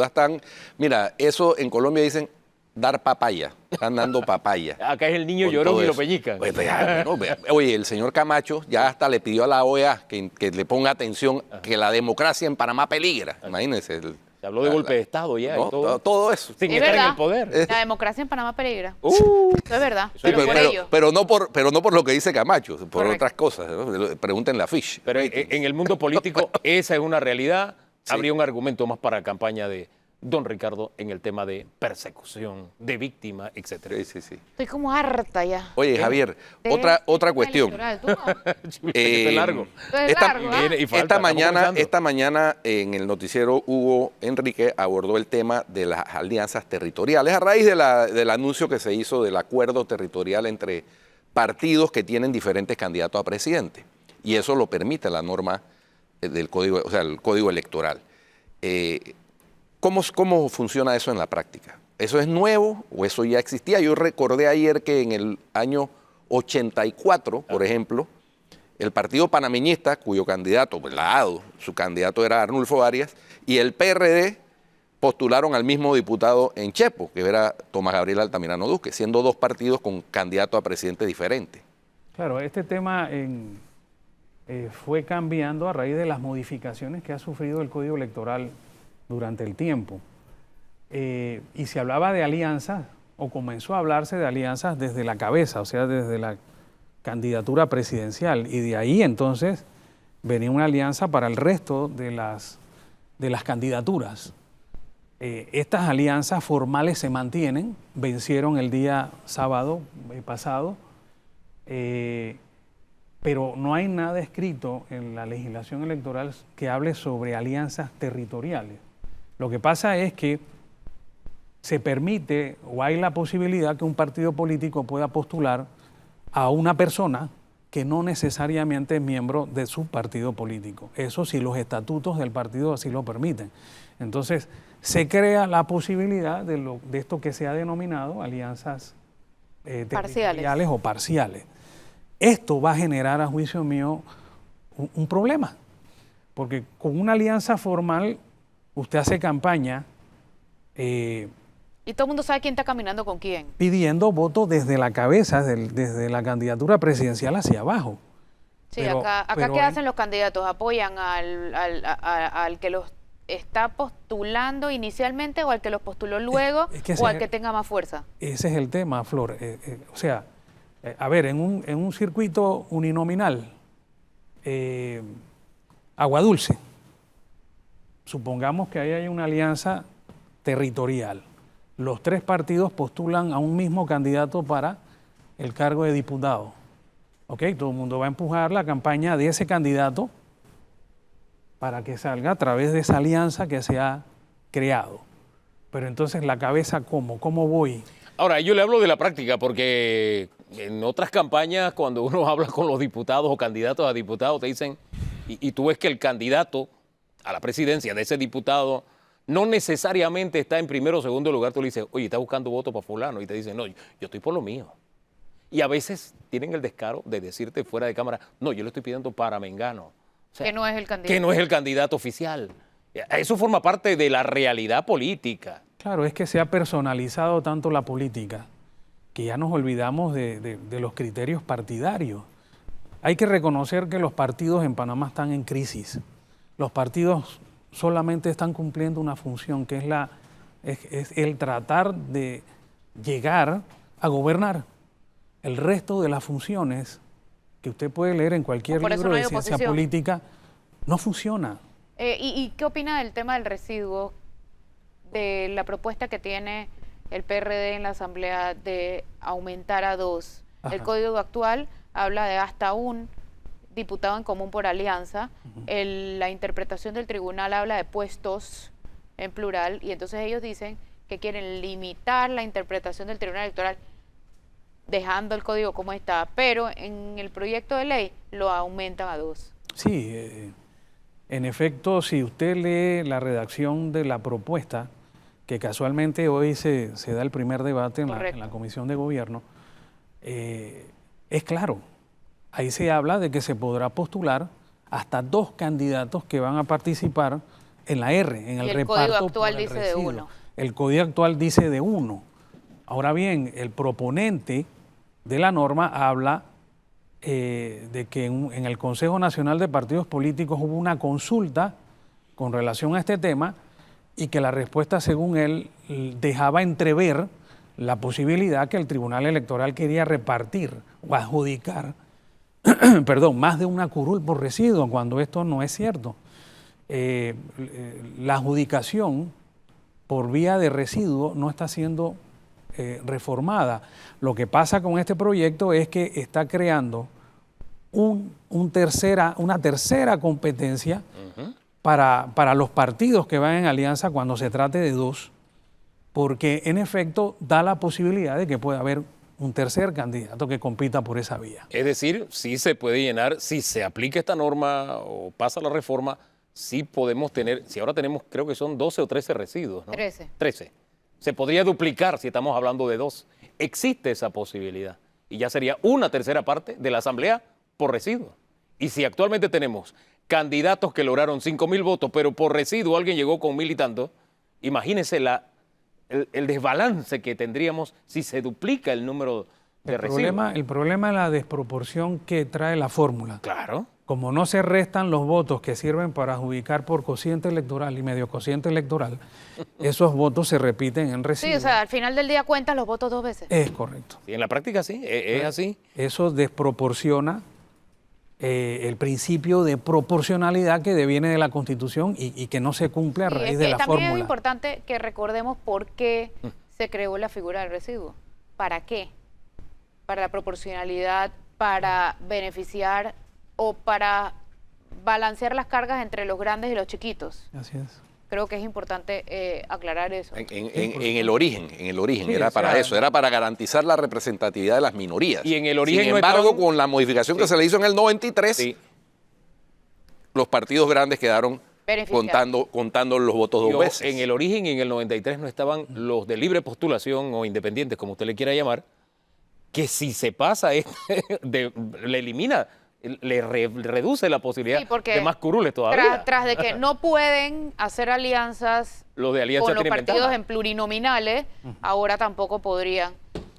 están. Mira, eso en Colombia dicen dar papaya, están dando papaya. Acá es el niño Con llorón todo y lo eso. peñican. Pues, oye, el señor Camacho ya hasta le pidió a la OEA que le ponga atención, que la democracia en Panamá peligra. Imagínense. Se habló de golpe de Estado ya No, y todo. todo eso. Sin Es estar en verdad. el poder. La democracia en Panamá peligra. Uh. Eso es verdad. Sí, Pero por ello. pero no por lo que dice Camacho, por Correcto. otras cosas. ¿No? Pregúntenle a Fish. Pero en el mundo político esa es una realidad. Sí. Habría un argumento más para la campaña de don Ricardo en el tema de persecución, de víctima, etcétera. Sí, sí, sí. Estoy como harta ya. Oye, Javier, De otra tema cuestión. electoral. Tú no. Esto es largo. Esto es Esta- largo, ¿ah? Viene y falta, Esta estamos mañana, comenzando. en el noticiero Hugo Enrique abordó el tema de las alianzas territoriales a raíz del anuncio que se hizo del acuerdo territorial entre partidos que tienen diferentes candidatos a presidente. Y eso lo permite la norma del código, o sea, el código electoral. ¿Cómo funciona eso en la práctica? ¿Eso es nuevo o eso ya existía? Yo recordé ayer que en el año 84, por ejemplo, el partido panameñista, cuyo candidato, pues, la ADO, su candidato era Arnulfo Arias, y el PRD postularon al mismo diputado en Chepo, que era Tomás Gabriel Altamirano Duque, siendo dos partidos con candidato a presidente diferente. Claro, este tema fue cambiando a raíz de las modificaciones que ha sufrido el Código Electoral durante el tiempo. Y se hablaba de alianzas, o comenzó a hablarse de alianzas desde la cabeza, o sea, desde la candidatura presidencial. Y de ahí entonces venía una alianza para el resto de las candidaturas. Estas alianzas formales se mantienen, vencieron el día sábado pasado, pero no hay nada escrito en la legislación electoral que hable sobre alianzas territoriales. Lo que pasa es que se permite o hay la posibilidad que un partido político pueda postular a una persona que no necesariamente es miembro de su partido político. Eso si los estatutos del partido así lo permiten. Entonces, se crea la posibilidad de esto que se ha denominado alianzas territoriales o parciales. Esto va a generar, a juicio mío, un problema, porque con una alianza formal usted hace campaña Y todo el mundo sabe quién está caminando con quién. pidiendo votos desde la cabeza, desde la candidatura presidencial hacia abajo. Sí, Pero- acá pero ¿qué hay- hacen los candidatos? ¿Apoyan al que los está postulando inicialmente o al que los postuló luego es que o ese al es que el- tenga más fuerza? Ese es el tema, Flor. O sea, a ver, en un circuito uninominal, Agua Dulce, supongamos que ahí hay una alianza territorial. Los 3 partidos postulan a un mismo candidato para el cargo de diputado. ¿Ok? Todo el mundo va a empujar la campaña de ese candidato para que salga a través de esa alianza que se ha creado. Pero entonces la cabeza, ¿cómo voy? Ahora, yo le hablo de la práctica porque en otras campañas, cuando uno habla con los diputados o candidatos a diputados, te dicen, y tú ves que el candidato a la presidencia de ese diputado no necesariamente está en primero o segundo lugar. Tú le dices, oye, está buscando votos para fulano, y te dicen, no, yo estoy por lo mío. Y a veces tienen el descaro de decirte fuera de cámara, no, yo le estoy pidiendo para Mengano. O sea, que no es el candidato. que no es el candidato oficial. Eso forma parte de la realidad política. Claro, es que se ha personalizado tanto la política que ya nos olvidamos de los criterios partidarios. Hay que reconocer que los partidos en Panamá están en crisis. Los partidos solamente están cumpliendo una función, que es el tratar de llegar a gobernar. El resto de las funciones que usted puede leer en cualquier Por eso libro no hay de ciencia oposición. política no funciona. ¿Y qué opina del tema del residuo, de la propuesta que tiene el PRD en la Asamblea de aumentar a 2? Ajá. El código actual habla de hasta un diputado en común por alianza. La interpretación del tribunal habla de puestos en plural, y entonces ellos dicen que quieren limitar la interpretación del tribunal electoral dejando el código como está, pero en el proyecto de ley lo aumentan a 2. Sí, en efecto, si usted lee la redacción de la propuesta, que casualmente hoy se da el primer debate en la Comisión de Gobierno, es claro, ahí se habla de que se podrá postular hasta 2 candidatos que van a participar en la R, en el reparto. El código actual por el dice de residuo. 1. El código actual dice de 1. Ahora bien, el proponente de la norma habla de que en el Consejo Nacional de Partidos Políticos hubo una consulta con relación a este tema y que la respuesta, según él, dejaba entrever la posibilidad que el Tribunal Electoral quería repartir o adjudicar perdón, más de una curul por residuo, cuando esto no es cierto. La adjudicación por vía de residuo no está siendo reformada. Lo que pasa con este proyecto es que está creando una tercera competencia para los partidos que van en alianza cuando se trate de 2, porque en efecto da la posibilidad de que pueda haber un tercer candidato que compita por esa vía. Es decir, sí se puede llenar, si se aplica esta norma o pasa la reforma, sí podemos tener, si ahora tenemos, creo que son 12 o 13 residuos, ¿no? 13. 13. Se podría duplicar si estamos hablando de 2. Existe esa posibilidad. Y ya sería una tercera parte de la Asamblea por residuo. Y si actualmente tenemos candidatos que lograron 5,000 votos, pero por residuo alguien llegó con 1,000 y tanto, imagínense el desbalance que tendríamos si se duplica el número de residuos. El problema es la desproporción que trae la fórmula. Claro. Como no se restan los votos que sirven para adjudicar por cociente electoral y medio cociente electoral, esos votos se repiten en residuos. Sí, o sea, al final del día cuentan los votos 2 veces. Es correcto. Sí, en la práctica sí, es así. Eso desproporciona el principio de proporcionalidad que deviene de la Constitución y que no se cumple a Y raíz es de que la también fórmula. es importante que recordemos por qué se creó la figura del residuo. ¿Para qué? Para la proporcionalidad, para beneficiar o para balancear las cargas entre los grandes y los chiquitos. Así es. Creo que es importante aclarar eso. En el origen Sí, era o para sea, eso, era para garantizar la representatividad de las minorías. Y en el origen Sin no embargo, estaban- con la modificación que se le hizo en el 93, Sí. los partidos grandes quedaron Beneficiados. contando los votos 2 veces. En el origen y en el 93 no estaban los de libre postulación o independientes, como usted le quiera llamar, que si se pasa, le elimina, reduce la posibilidad Sí, porque de más curules todavía. Tras de que no pueden hacer alianzas Los de alianza con los tienen partidos ventaja. en plurinominales, ahora tampoco podrían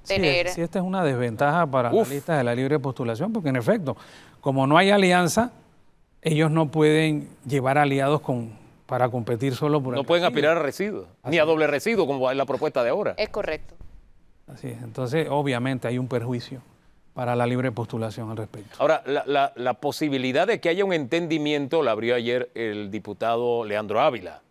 tener. Sí, esta es una desventaja para Uf. la lista de la libre postulación, porque en efecto, como no hay alianza, ellos no pueden llevar aliados para competir solo por No el pueden residuo. aspirar a residuos, ni a doble residuo, como es la propuesta de ahora. Es correcto. Así es. Entonces, obviamente, hay un perjuicio para la libre postulación al respecto. Ahora, la posibilidad de que haya un entendimiento la abrió ayer el diputado Leandro Ávila.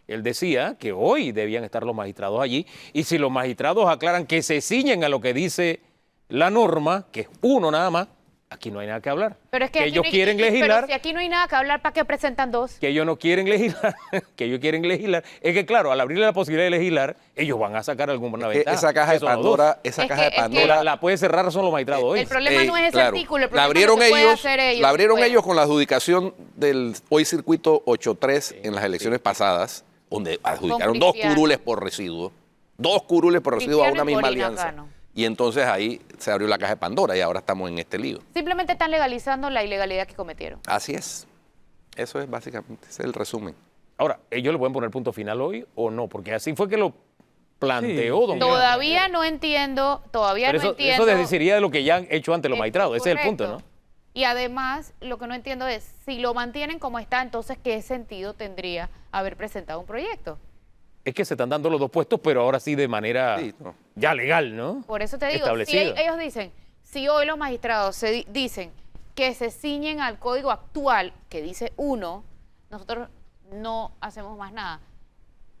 Él decía que hoy debían estar los magistrados allí y si los magistrados aclaran que se ciñen a lo que dice la norma, que es uno nada más, aquí no hay nada que hablar. Pero es que aquí ellos no hay- quieren legislar, Pero si aquí no hay nada que hablar, ¿para qué presentan 2? que ellos no quieren legislar, que ellos quieren legislar. Es que claro, al abrirle la posibilidad de legislar, ellos van a sacar alguna ventaja. Esa caja de Eso no Pandora, dudo. esa Es caja que- de es que- Pandora. La puede cerrar son los magistrados hoy. El problema no es ese claro, artículo, el la problema abrieron es lo que pueden ellos, hacer ellos. la abrieron Bueno, ellos con la adjudicación del hoy circuito 8-3 en las elecciones pasadas, donde adjudicaron dos Cristiano. curules por residuo. Dos curules por residuo a Cristiano una y misma Corina alianza. Cano. Y entonces ahí se abrió la caja de Pandora y ahora estamos en este lío. Simplemente están legalizando la ilegalidad que cometieron. Así es. Eso es básicamente, ese es el resumen. Ahora, ¿ellos le pueden poner punto final hoy o no? Porque así fue que lo planteó Sí, don sí. Todavía no entiendo, Pero eso desdeciría de lo que ya han hecho antes los magistrados. Ese es el punto, ¿no? Correcto. Y además, lo que no entiendo es, si lo mantienen como está, entonces, ¿qué sentido tendría haber presentado un proyecto? Es que se están dando los dos puestos, pero ahora sí de manera Sí, no. ya legal, ¿no? Por eso te digo, si Establecida. ellos dicen, si hoy los magistrados dicen que se ciñen al código actual, que dice 1, nosotros no hacemos más nada.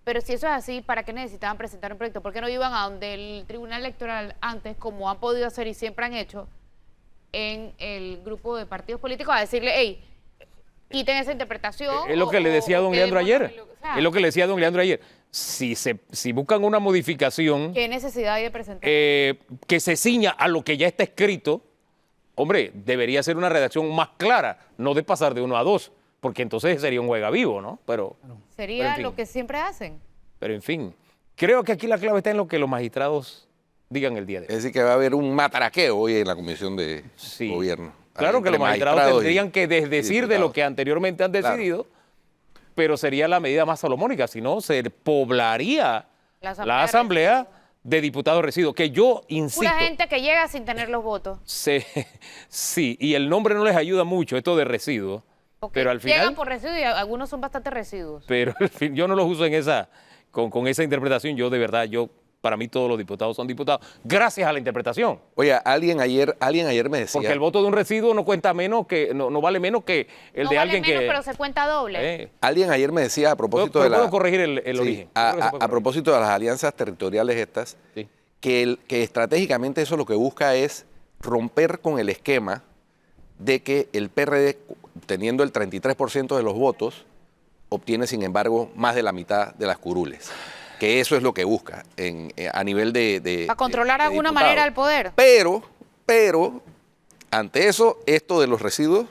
Pero si eso es así, ¿para qué necesitaban presentar un proyecto? ¿Por qué no iban a donde el Tribunal Electoral antes, como han podido hacer y siempre han hecho, en el grupo de partidos políticos, a decirle, hey, quiten esa interpretación? Es lo que le decía a don Leandro ayer. o sea, Es lo que le decía a don Leandro ayer. Si buscan una modificación ¿qué necesidad hay de presentar? que se ciña a lo que ya está escrito, hombre, debería ser una redacción más clara, no de pasar de 1 a 2, porque entonces sería un juega vivo, ¿no? Pero Sería en fin. lo que siempre hacen. en fin, creo que aquí la clave está en lo que los magistrados digan el día de hoy. Es decir, que va a haber un mataraqueo hoy en la Comisión de Sí. Gobierno. Claro que Entre los magistrados y- tendrían que desdecir de lo diputados. que anteriormente han Claro. decidido, pero sería la medida más salomónica, si no se poblaría la asamblea de diputados residuos, que yo insisto, Pura gente que llega sin tener los votos. sí, y el nombre no les ayuda mucho, esto de residuos, Porque pero al final, llegan por residuos y algunos son bastante residuos. pero al fin, yo no los uso en con esa interpretación, yo de verdad, para mí todos los diputados son diputados, gracias a la interpretación. Oye, alguien ayer me decía... Porque el voto de un residuo no cuenta menos que, no vale menos que el no de vale alguien menos, que. pero se cuenta doble. Alguien ayer me decía a propósito Pero de la... puedo corregir el Sí, origen. a Creo que se puede corregir. propósito de las alianzas territoriales estas, Sí. que estratégicamente eso lo que busca es romper con el esquema de que el PRD, teniendo el 33% de los votos, obtiene, sin embargo, más de la mitad de las curules. Que eso es lo que busca a nivel de... Para controlar de alguna diputados. manera el poder. Pero, ante eso, esto de los residuos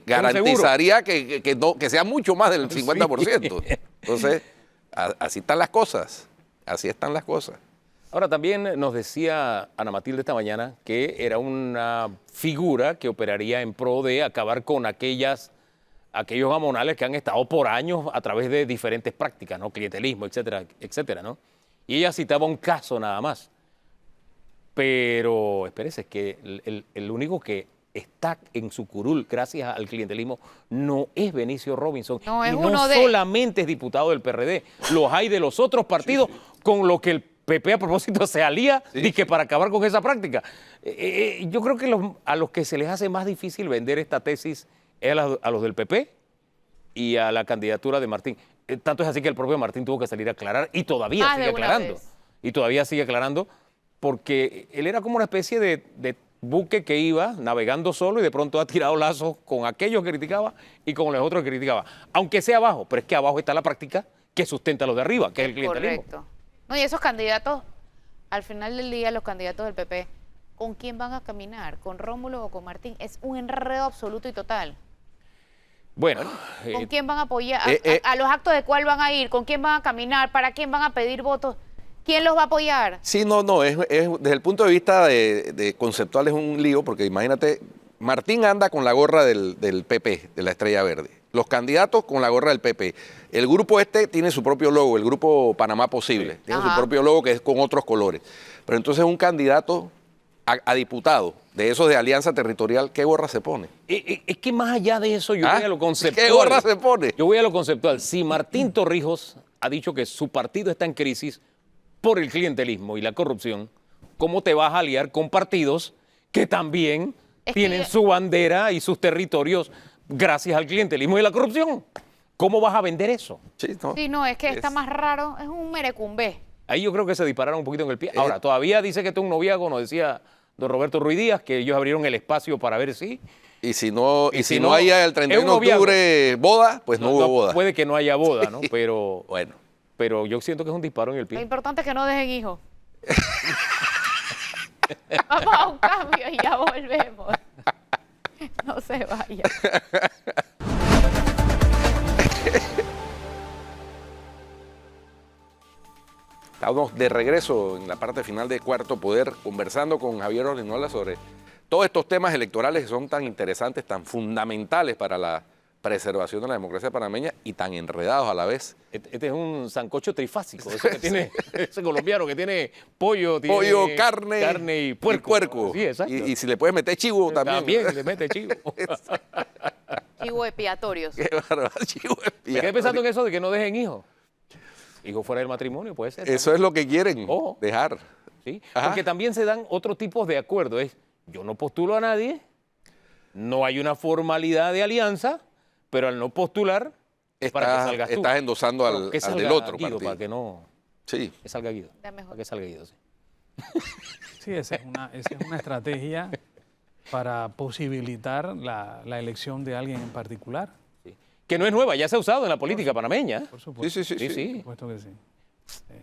garantizaría que sea mucho más del 50%. Entonces, así están las cosas. Así están las cosas. Ahora, también nos decía Ana Matilde esta mañana que era una figura que operaría en pro de acabar con aquellos gamonales que han estado por años a través de diferentes prácticas, ¿no? Clientelismo, etcétera, etcétera, ¿no? Y ella citaba un caso nada más. Pero, espérese, es que el único que está en su curul gracias al clientelismo no es Benicio Robinson. No, es y uno no de- solamente es diputado del PRD, los hay de los otros partidos con lo que el PP a propósito se alía dizque para acabar con esa práctica. Yo creo que a los que se les hace más difícil vender esta tesis es a los del PP y a la candidatura de Martín. Tanto es así que el propio Martín tuvo que salir a aclarar y todavía Más sigue de una aclarando. vez. Y todavía sigue aclarando porque él era como una especie de buque que iba navegando solo y de pronto ha tirado lazos con aquellos que criticaba y con los otros que criticaba. Aunque sea abajo, pero es que abajo está la práctica que sustenta a los de arriba, que es el clientelismo. Correcto. No, y esos candidatos, al final del día, los candidatos del PP, ¿con quién van a caminar? ¿Con Rómulo o con Martín? Es un enredo absoluto y total. Bueno, ¿Con quién van a apoyar? ¿A los actos de cuál van a ir? ¿Con quién van a caminar? ¿Para quién van a pedir votos? ¿Quién los va a apoyar? Sí, no, es desde el punto de vista de conceptual es un lío, porque imagínate, Martín anda con la gorra del PP, de la Estrella Verde. Los candidatos con la gorra del PP. El grupo tiene su propio logo, el grupo Panamá Posible. Tiene Ajá. su propio logo que es con otros colores. Pero entonces un candidato a diputado de esos de alianza territorial, ¿qué gorra se pone? es que más allá de eso, yo ¿Ah? voy a lo conceptual. ¿Qué gorra se pone? Yo voy a lo conceptual. Si Martín Torrijos ha dicho que su partido está en crisis por el clientelismo y la corrupción, ¿cómo te vas a aliar con partidos que también Es que tienen su bandera y sus territorios gracias al clientelismo y la corrupción? ¿Cómo vas a vender eso? Sí, no. Sí, no, es que está más raro, es un merecumbé. Ahí yo creo que se dispararon un poquito en el pie. Ahora, todavía dice que esto es un noviazgo, nos decía don Roberto Ruiz Díaz, que ellos abrieron el espacio para ver si... Y si no, Y si no no, hay el es 31 un de noviazgo. octubre boda, pues no hubo boda. Puede que no haya boda, ¿no? Pero, Bueno. pero yo siento que es un disparo en el Lo pie. importante es que no dejen hijos. Vamos a un cambio y ya volvemos. No se vaya. Estamos de regreso en la parte final de Cuarto Poder, conversando con Javier Ordinola sobre todos estos temas electorales que son tan interesantes, tan fundamentales para la preservación de la democracia panameña y tan enredados a la vez. Este es un sancocho trifásico, eso que tiene ese colombiano que tiene pollo, Pollo, tiene carne y puerco. Sí, exacto. Y si le puedes meter chivo también. También le mete chivo. Chivo expiatorios. Qué bárbaro, chivo Me quedé pensando en eso de que no dejen hijos. Hijos fuera del matrimonio, puede ser. Eso es lo que quieren Ojo. dejar. ¿Sí? Ajá. Porque también se dan otros tipos de acuerdos. Yo no postulo a nadie, no hay una formalidad de alianza, pero al no postular es para que salgas tú. Estás endosando Bueno, al que salga del otro Guido, partido. para que no... Sí. Que salga Guido. Ya mejor. Para que salga Guido, sí. Sí, esa es una estrategia para posibilitar la elección de alguien en particular. Sí. Que no es nueva, ya se ha usado en la política panameña. Por supuesto. Sí. Por supuesto que sí.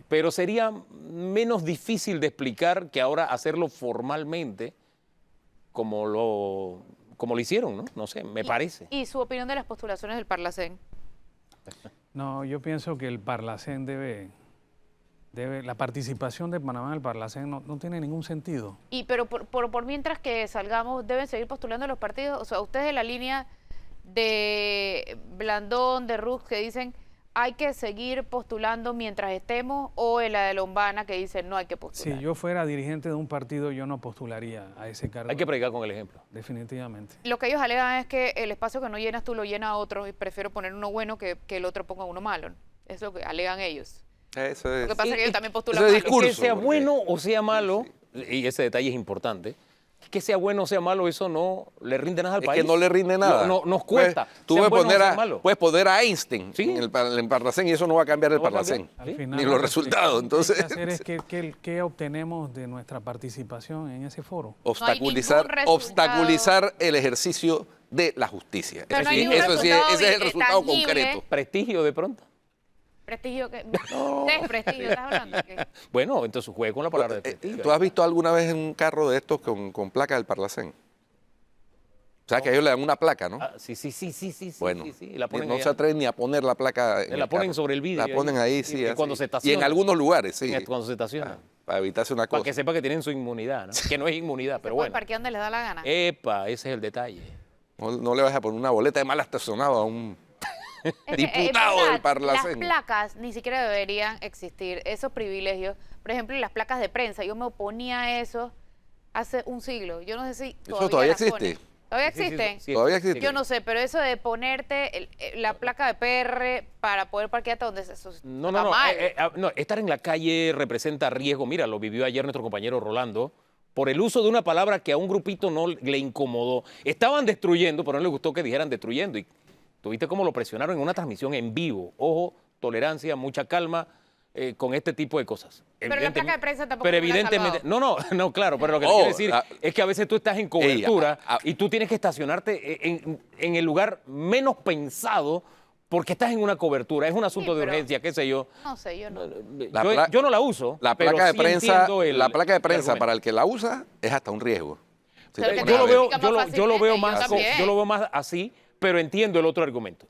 Pero sería menos difícil de explicar que ahora hacerlo formalmente como lo hicieron, ¿no? No sé, me parece. ¿Y su opinión de las postulaciones del Parlacén? No, yo pienso que el Parlacén la participación de Panamá en el Parlacén no tiene ningún sentido. Pero por mientras que salgamos, ¿deben seguir postulando los partidos? O sea, ustedes de la línea de Blandón, de Rux, que dicen hay que seguir postulando mientras estemos, o en la de Lombana, que dicen no hay que postular. Si yo fuera dirigente de un partido, yo no postularía a ese cargo. Hay que predicar con el ejemplo. Definitivamente. Lo que ellos alegan es que el espacio que no llenas tú lo llena otro, y prefiero poner uno bueno que el otro ponga uno malo. Es lo que alegan ellos. Eso es. Lo que pasa es que ellos también postulan ese malo. discurso, Que sea porque- bueno o sea malo, y ese detalle es importante, que sea bueno o sea malo, eso no le rinde nada al Es país. que no le rinde nada. No, nos cuesta. Tú Sean puedes buenos o poner, sean malos. puedes poner a Einstein Sí. en el Parlacén y eso no va a cambiar el No va a Parlacén. cambiar. Al Sí. final, Ni la los resultados, reflexión que hay entonces- que hacer es qué obtenemos de nuestra participación en ese foro. Obstaculizar, ningún resultado. obstaculizar el ejercicio de la justicia. Pero Eso no hay sí, ningún eso sí, resultado ese es el resultado tangible. concreto. Prestigio de pronto. Prestigio que... Desprestigio, ¿estás hablando? ¿Qué? Bueno, entonces juegue con la palabra de prestigio. ¿Tú has visto alguna vez un carro de estos con placa del Parlacén? O sea, que a ellos le dan una placa, ¿no? Ah, sí. Bueno, sí, la ponen no allá. se atreven ni a poner la placa. La ponen sobre el vidrio La ponen ahí, ahí, sí. y así. cuando se Y en estaciona. algunos lugares, sí. Cuando se estaciona. Para evitarse una Para cosa. que sepa que tienen su inmunidad, ¿no? Que no es inmunidad, pero Se puede bueno. parquear donde les da la gana. Epa, ese es el detalle. No le vas a poner una boleta de mal estacionado a un Es que, diputado verdad, del Parlacén. Las placas ni siquiera deberían existir, esos privilegios. Por ejemplo, las placas de prensa, yo me oponía a eso hace un siglo. Yo no sé si todavía las existe. ponen. ¿Todavía Sí, existen? sí, Todavía existe. Yo no sé, pero eso de ponerte la placa de PR para poder parquearte donde eso No, está mal. no, estar en la calle representa riesgo. Mira, lo vivió ayer nuestro compañero Rolando, por el uso de una palabra que a un grupito no le incomodó. Estaban destruyendo, pero no le gustó que dijeran destruyendo. Y tuviste cómo lo presionaron en una transmisión en vivo. Ojo, tolerancia, mucha calma con este tipo de cosas. Pero la placa de prensa tampoco Pero me la ha evidentemente, salvado. no, claro, pero lo que te Oh, quiero decir ah, es que a veces tú estás en cobertura Ey, y tú tienes que estacionarte en el lugar menos pensado porque estás en una cobertura, es un asunto Sí, de pero- urgencia, qué sé yo. No sé, yo no. Yo no la uso. La pero placa de sí prensa, entiendo el- la placa de el prensa argumento. para el que la usa es hasta un riesgo. Sí, Pero te que pones Yo a lo ver. veo, identifica más yo lo veo fácilmente, más, yo también. yo lo veo más así, pero entiendo el otro argumento.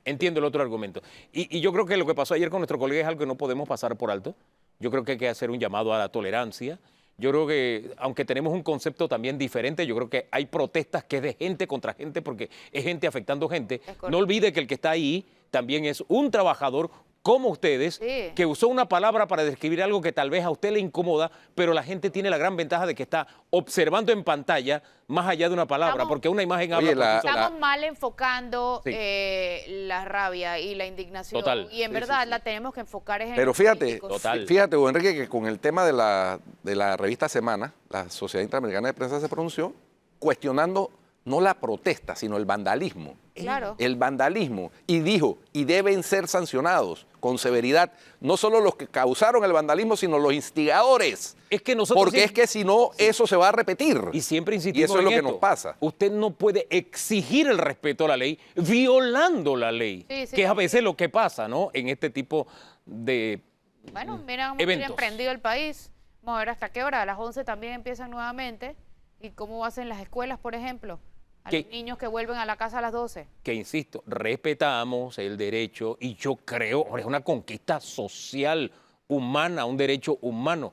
Y yo creo que lo que pasó ayer con nuestro colega es algo que no podemos pasar por alto. Yo creo que hay que hacer un llamado a la tolerancia. Yo creo que, aunque tenemos un concepto también diferente, yo creo que hay protestas que es de gente contra gente porque es gente afectando gente. correcto. No olvide que el que está ahí también es un trabajador como ustedes, Sí. que usó una palabra para describir algo que tal vez a usted le incomoda, pero la gente tiene la gran ventaja de que está observando en pantalla más allá de una palabra, Estamos- porque una imagen Oye, habla por sí sola. Estamos mal enfocando Sí. la rabia y la indignación. Total. Y en Sí, verdad sí, sí. la tenemos que enfocar en Pero los fíjate, políticos. Total. fíjate, Hugo Enrique, que con el tema de la revista Semana, la Sociedad Interamericana de Prensa se pronunció cuestionando no la protesta, sino el vandalismo. Claro. El vandalismo. Y dijo, y deben ser sancionados con severidad, no solo los que causaron el vandalismo, sino los instigadores. Es que nosotros Porque es que si no, eso se va a repetir. Y siempre insistimos Y eso es en lo que esto. nos pasa. Usted no puede exigir el respeto a la ley violando la ley, Sí, sí, que es a sí. veces lo que pasa, ¿no? En este tipo de Bueno, mira cómo tiene eventos. emprendido el país. Vamos a ver hasta qué hora. A las 11 también empiezan nuevamente. ¿Y cómo hacen las escuelas, por ejemplo? A ¿Qué? los niños que vuelven a la casa a las 12. que, insisto, respetamos el derecho y yo creo, ahora es una conquista social humana, un derecho humano.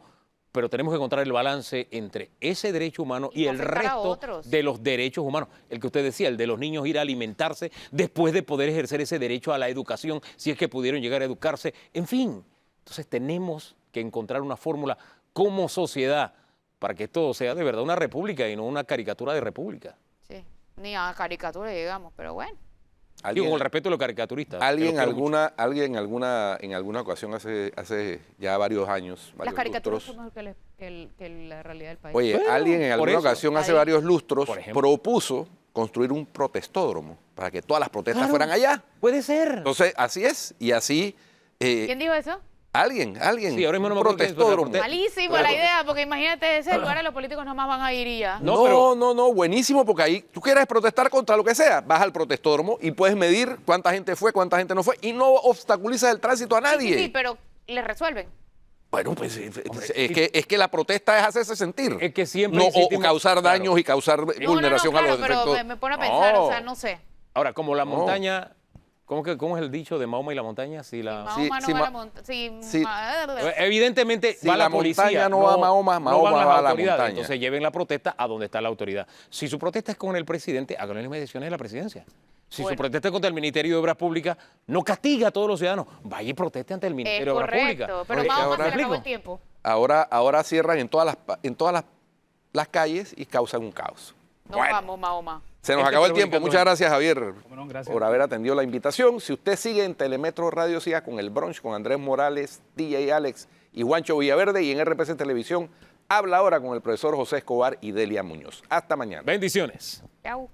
Pero tenemos que encontrar el balance entre ese derecho humano y no el afectar a resto otros. de los derechos humanos. El que usted decía, el de los niños ir a alimentarse después de poder ejercer ese derecho a la educación, si es que pudieron llegar a educarse. En fin, entonces tenemos que encontrar una fórmula como sociedad para que esto sea de verdad una república y no una caricatura de república. Sí, ni a caricatura llegamos, pero bueno. Digo, con el respeto de los caricaturistas. Alguien que los quiero mucho. en alguna ocasión hace ya varios años, Las varios caricaturas lustros, son mejor que la realidad del país. oye, Bueno, alguien en por alguna eso. ocasión hace Ahí. varios lustros Por ejemplo. propuso construir un protestódromo para que todas las protestas Claro. fueran allá. Puede ser. Entonces, así es, y así ¿Quién dijo eso? alguien, Sí, ahora mismo no me un acuerdo quién es, pero protestódromo. la Malísima la idea, porque imagínate ese lugar, los políticos nomás van a ir y ya. No, pero- No, buenísimo, porque ahí tú quieres protestar contra lo que sea, vas al protestódromo y puedes medir cuánta gente fue, cuánta gente no fue, y no obstaculizas el tránsito a nadie. Sí, pero les resuelven. Bueno, pues es que la protesta es hacerse sentir. Es que siempre no, o insistimos- causar claro. daños y causar vulneración claro, a los pero efectos. me pone a pensar, No. o sea, no sé. Ahora, como la No. montaña, ¿cómo es el dicho de Mahoma y la montaña? Si la, Mahoma no sí, va a la ma- montaña. Sí, sí. Evidentemente Si va la la policía. montaña no va a Mahoma, Mahoma van las va a la autoridades. montaña. Entonces lleven la protesta a donde está la autoridad. Si su protesta es con el presidente, háganlo en las mediaciones de la presidencia. Si Bueno. su protesta es contra el Ministerio de Obras Públicas, no castiga a todos los ciudadanos. Vaya y proteste ante el Es Ministerio de Obras Públicas. correcto, pero Oye, Mahoma ahora- se le acabó ¿Me el tiempo. Ahora cierran en todas las calles y causan un caos. No Bueno. vamos, Mahoma. Se nos Este acabó el periódico tiempo. no Muchas es- gracias, Javier, no, gracias. por haber atendido la invitación. Si usted sigue en Telemetro Radio, siga con el brunch con Andrés Morales, DJ Alex y Juancho Villaverde. Y en RPC Televisión, habla ahora con el profesor José Escobar y Delia Muñoz. Hasta mañana. Bendiciones. Chau.